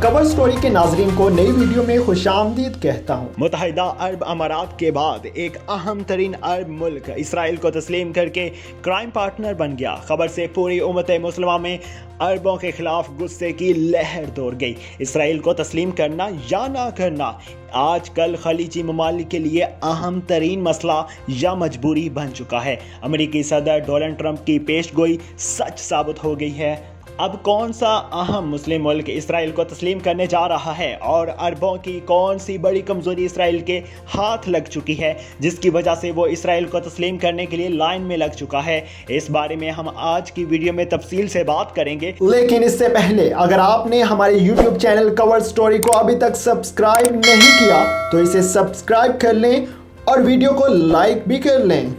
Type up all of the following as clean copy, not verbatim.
Cover story के नाजरीन को नई वीडियो में खुशामदीद कहता हूँ। मुत्तहिदा अरब अमारात के बाद एक अहम तरीन अरब मुल्क इसराइल को तस्लीम करके क्राइम पार्टनर बन गया। खबर से पूरी उम्मत मुस्लिमा में अरबों के खिलाफ गुस्से की लहर दौड़ गई। इसराइल को तस्लीम करना या ना करना आजकल खलीजी ममालिक के लिए अहम तरीन मसला या मजबूरी बन चुका है। अमेरिकी सदर डोनाल्ड ट्रंप की पेशगोई सच साबित हो गई है। अब कौन सा अहम मुस्लिम मुल्क इसराइल को तस्लीम करने जा रहा है और अरबों की कौन सी बड़ी कमजोरी इसराइल के हाथ लग चुकी है जिसकी वजह से वो इसराइल को तस्लीम करने के लिए लाइन में लग चुका है, इस बारे में हम आज की वीडियो में तफसील से बात करेंगे। लेकिन इससे पहले अगर आपने हमारे YouTube चैनल कवर स्टोरी को अभी तक सब्सक्राइब नहीं किया तो इसे सब्सक्राइब कर लें और वीडियो को लाइक भी कर लें।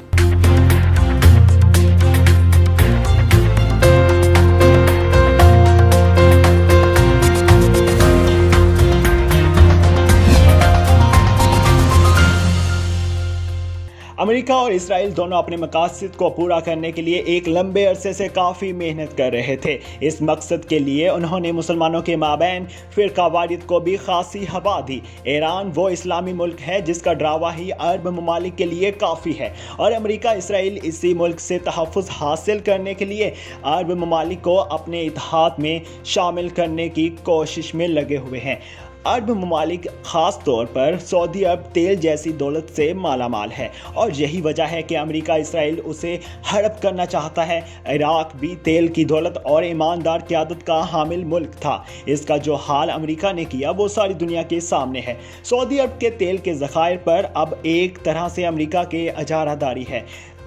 अमेरिका और इसराइल दोनों अपने मकासद को पूरा करने के लिए एक लंबे अरसे से काफ़ी मेहनत कर रहे थे। इस मकसद के लिए उन्होंने मुसलमानों के माबैन फिरकावारियत को भी खासी हवा दी। ईरान वो इस्लामी मुल्क है जिसका डरावा ही अरब ममालिक के लिए काफ़ी है और अमेरिका इसराइल इसी मुल्क से तहफ़्फ़ुज़ हासिल करने के लिए अरब ममालिक को अपने इत्तेहाद में शामिल करने की कोशिश में लगे हुए हैं। अरब ममालिक ख़ास तौर पर सऊदी अरब तेल जैसी दौलत से मालामाल है और यही वजह है कि अमेरिका इसराइल उसे हड़प करना चाहता है। इराक भी तेल की दौलत और ईमानदार क़यादत का हामिल मुल्क था। इसका जो हाल अमेरिका ने किया वो सारी दुनिया के सामने है। सऊदी अरब के तेल के ज़खायर पर अब एक तरह से अमेरिका के इजारादारी है।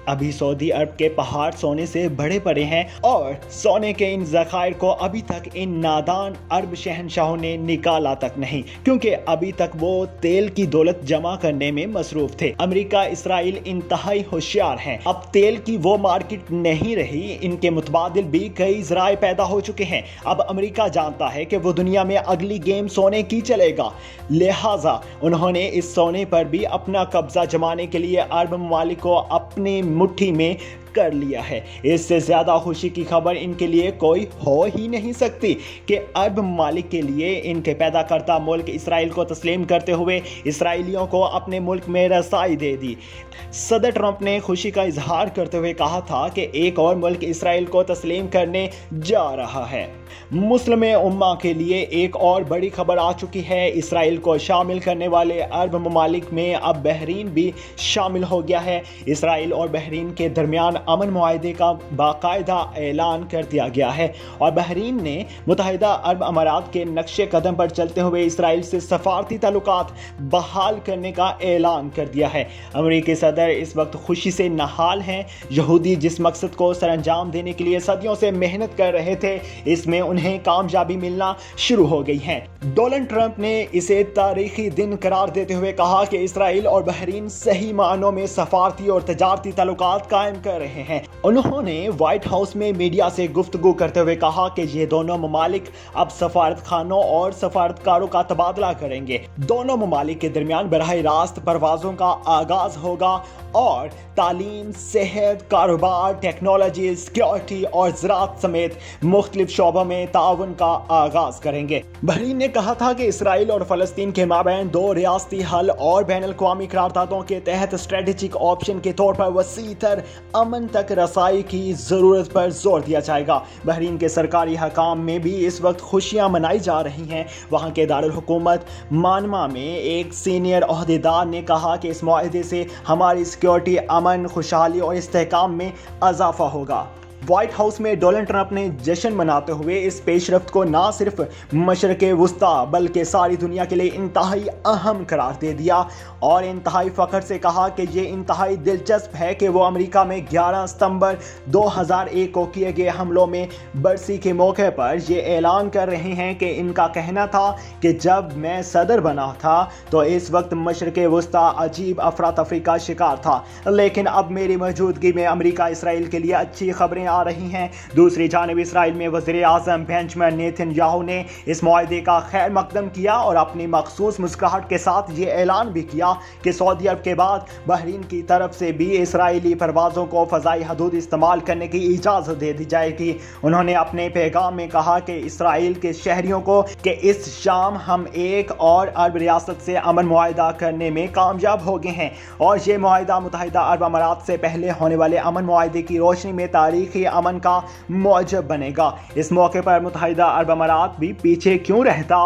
अभी सऊदी अरब के पहाड़ सोने से भरे पड़े हैं और सोने के इन ज़खायर को अभी तक इन नादान अरब शहनशाहों ने निकाला तक नहीं, क्योंकि अभी तक वो तेल की दौलत जमा करने में मसरूफ थे। अमेरिका इसराइल इंतहाई होशियार हैं। अब तेल की वो मार्केट नहीं रही, इनके मुतबादिल भी कई ज़राए पैदा हो चुके हैं। अब अमेरिका जानता है कि वो दुनिया में अगली गेम सोने की चलेगा, लिहाजा उन्होंने इस सोने पर भी अपना कब्जा जमाने के लिए अरब ममालिक को अपने मुट्ठी में कर लिया है। इससे ज़्यादा खुशी की खबर इनके लिए कोई हो ही नहीं सकती कि अरब ममालिक के लिए इनके पैदा करता मुल्क इसराइल को तस्लीम करते हुए इसराइलियों को अपने मुल्क में रसाई दे दी। सदर ट्रंप ने खुशी का इजहार करते हुए कहा था कि एक और मुल्क इसराइल को तस्लीम करने जा रहा है। मुस्लिम उम्मा के लिए एक और बड़ी खबर आ चुकी है। इसराइल को शामिल करने वाले अरब ममालिक में अब बहरीन भी शामिल हो गया है। इसराइल और बहरीन के दरमियान अमन मुआहदे का बाकायदा ऐलान कर दिया गया है और बहरीन ने मुत्तहिदा अरब अमारात के नक्शे कदम पर चलते हुए इसराइल से सफारती ताल्लुकात बहाल करने का ऐलान कर दिया है। अमेरिकी सदर इस वक्त खुशी से नहाल हैं। यहूदी जिस मकसद को सरअंजाम देने के लिए सदियों से मेहनत कर रहे थे, इसमें उन्हें कामयाबी मिलना शुरू हो गई है। डोनाल्ड ट्रंप ने इसे तारीखी दिन करार देते हुए कहा कि इसराइल और बहरीन सही मानों में सफारती और तजारती ताल्लुकात कायम कर रहे हैं। उन्होंने व्हाइट हाउस में मीडिया से गुफ्तगू करते हुए कहा कि ये दोनों ममालिक अब सफारत खानों और सफारतकारों का तबादला करेंगे। दोनों ममालिक के दरमियान बराह रास्त परवाजों का आगाज होगा और तालीम, सेहत, कारोबार, टेक्नोलॉजी, सिक्योरिटी और ज़राअत समेत मुख्तलिफ शोबों में ताउन का आगाज करेंगे। बहरीन ने कहा था कि इसराइल और फ़लस्तीन के माबैन दो रियासती हल और बैन अल-अक़वामी करारदादों के तहत स्ट्रेटेजिक ऑप्शन के तौर पर वसी तर अमन तक रसाई की ज़रूरत पर जोर दिया जाएगा। बहरीन के सरकारी हकाम में भी इस वक्त खुशियाँ मनाई जा रही हैं। वहाँ के दारुल हुकूमत मानमा में एक सीनियर ओहदेदार ने कहा कि इस मुआहदे से हमारी सिक्योरिटी, अमन, खुशहाली और इस्तेहकाम में इजाफा होगा। व्हाइट हाउस में डोनाल्ड ट्रंप ने जश्न मनाते हुए इस पेशरफ्त को ना सिर्फ मशरक़े वुस्ता बल्कि सारी दुनिया के लिए इंतहाई अहम करार दे दिया और इंतहाई फ़ख्र से कहा कि ये इंतहाई दिलचस्प है कि वो अमेरिका में 11 सितंबर 2001 को किए गए हमलों में बरसी के मौके पर ये ऐलान कर रहे हैं कि इनका कहना था कि जब मैं सदर बना था तो इस वक्त मशरक़े वुस्ता अजीब अफरा तफरी का शिकार था, लेकिन अब मेरी मौजूदगी में अमेरिका इसराइल के लिए अच्छी खबरें आ रही हैं। दूसरी जानिब इसराइल में वज़ीर आज़म बेंजामिन नेतन्याहू ने इस मुआहदे का खैर मकदम किया और अपनी मखसूस मुस्कुराहट के साथ ये ऐलान भी किया कि सऊदी अरब के बाद बहरीन की तरफ से भी इसराइली परवाज़ों को फ़ज़ाई हदूद इस्तेमाल करने की इजाज़त दे दी जाएगी। उन्होंने अपने पैगाम में कहा कि इसराइल के शहरियों को कि इस शाम हम एक और अरब रियासत से अमन मुआहदा करने में कामयाब हो गए हैं और ये मुआहदा मुत्तहिदा अरब अमारात से पहले होने वाले अमन मुआहदे की रोशनी में तारीखी अमन का मौजब बनेगा। इस मौके पर मुत्तहिदा अरब अमारात भी पीछे क्यों रहता।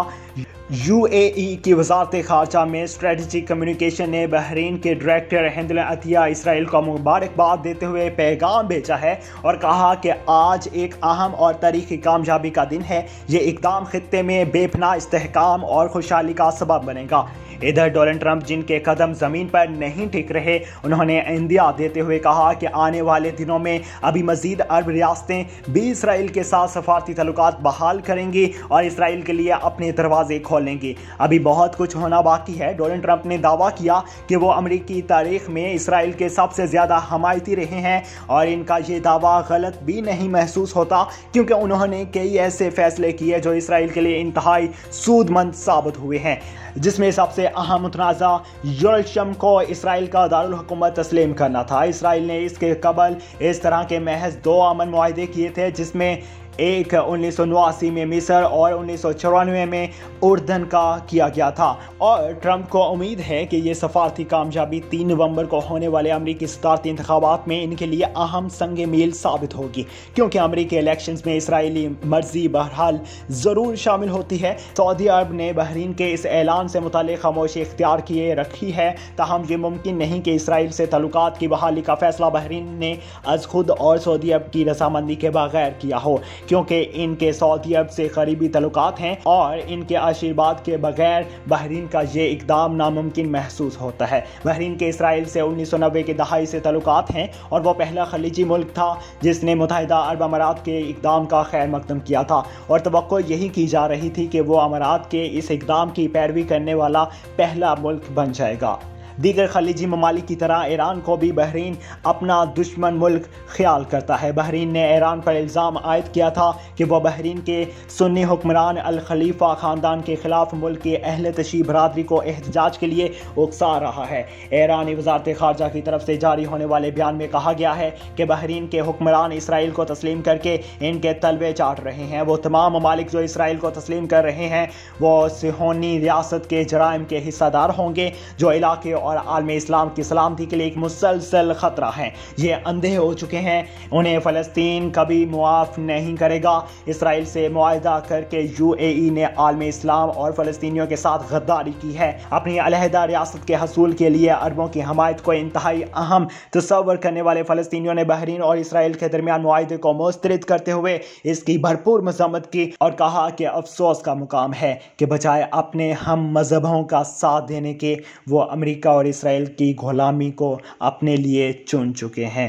UAE की वजारत खारजा में स्ट्रेटजिक कम्युनिकेशन ने बहरीन के डायरेक्टर हिंदल अतिया इसराइल को मुबारकबाद देते हुए पैगाम भेजा है और कहा कि आज एक अहम और तारीखी कामयाबी का दिन है। ये इक़दाम खित्ते में बेपनाह इस्तेहकाम और खुशहाली का सबब बनेगा। इधर डोनाल्ड ट्रंप जिनके कदम ज़मीन पर नहीं टिक रहे, उन्होंने इंदिया देते हुए कहा कि आने वाले दिनों में अभी मज़ीद अरब रियासतें भी इसराइल के साथ सफारती तल्लुकात बहाल करेंगी और इसराइल के लिए अपने दरवाजे खोलेंगी। अभी बहुत कुछ होना बाकी है। डोनाल्ड ट्रंप ने दावा किया कि वो अमरीकी तारीख में इसराइल के सबसे ज़्यादा हमायती रहे हैं और इनका ये दावा गलत भी नहीं महसूस होता क्योंकि उन्होंने कई ऐसे फैसले किए जो इसराइल के लिए इंतहाई सूदमंद साबित हुए हैं, जिसमें सबसे अहम मुतनाज़ा यरूशलेम को इसराइल का दारुल हुकूमत तस्लीम करना था। इसराइल ने इसके कबल इस तरह के महज 2 अमन मुआहदे किए थे, जिसमें एक 1989 में मिस्र और 1994 में उर्दन का किया गया था और ट्रंप को उम्मीद है कि ये सफारती कामयाबी 3 नवंबर को होने वाले अमरीकी सदारती इंतखाबात में इनके लिए अहम संग मील साबित होगी क्योंकि अमरीकी इलेक्शंस में इसराइली मर्जी बहरहाल ज़रूर शामिल होती है। सऊदी अरब ने बहरीन के इस ऐलान से मुताल्लिक़ खामोशी इख्तियार किए रखी है, ताहम ये मुमकिन नहीं कि इसराइल से तल्लुकात की बहाली का फैसला बहरीन ने अज़ खुद और सऊदी अरब की रजामंदी के बगैर किया हो, क्योंकि इनके सऊदी अरब से करीबी तल्लुकात हैं और इनके आशीर्वाद के बगैर बहरीन का ये इक़दाम नामुमकिन महसूस होता है। बहरीन के इसराइल से 1990 की दहाई से तल्लुकात हैं और वह पहला खलीजी मुल्क था जिसने मुत्तहिदा अरब अमारात के इक़दाम का खैर मकदम किया था और तवक्को यही की जा रही थी कि वो अमारात के इस इक़दाम की पैरवी करने वाला पहला मुल्क बन जाएगा। दीगर खलीजी ममालिक की तरह ईरान को भी बहरीन अपना दुश्मन मुल्क ख्याल करता है। बहरीन ने ईरान पर इल्ज़ाम आयद किया था कि वह बहरीन के सुन्नी हुक्मरान अल खलीफा ख़ानदान के ख़िलाफ़ मुल्क की अहले तशी बरादरी को एहतजाज के लिए उकसा रहा है। ईरानी वज़ारत ख़ारजा की तरफ से जारी होने वाले बयान में कहा गया है कि बहरीन के हुक्मरान इसराइल को तस्लीम करके इनके तलबे चाट रहे हैं। वो तमाम ममालिक जो इसराइल को तस्लीम कर रहे हैं वो सिहोनी रियासत के जराइम के हिस्सेदार होंगे जो इलाके और आलम इस्लाम की सलामती के लिए एक मुसलसल ख़तरा है। ये अंधे हो चुके हैं, उन्हें फ़लस्तीन कभी मुआफ़ नहीं करेगा। इसराइल से मुआहदा करके UAE ने आलम इस्लाम और फ़लस्तीनियों के साथ गद्दारी की है। अपनी अलहदा रियासत के हसूल के लिए अरबों की हमायत को इंतहाई अहम तस्वर करने वाले फ़लस्तीनियों ने बहरीन और इसराइल के दरमियान मुआहदे को मुस्तरद करते हुए इसकी भरपूर मज़म्मत की और कहा कि अफसोस का मुकाम है कि बजाय अपने हम मज़हबों का साथ देने के वो अमेरिका और इसराइल की गुलामी को अपने लिए चुन चुके हैं।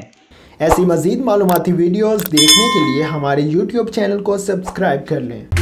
ऐसी मज़ीद मालूमाती वीडियोस देखने के लिए हमारे YouTube चैनल को सब्सक्राइब कर लें।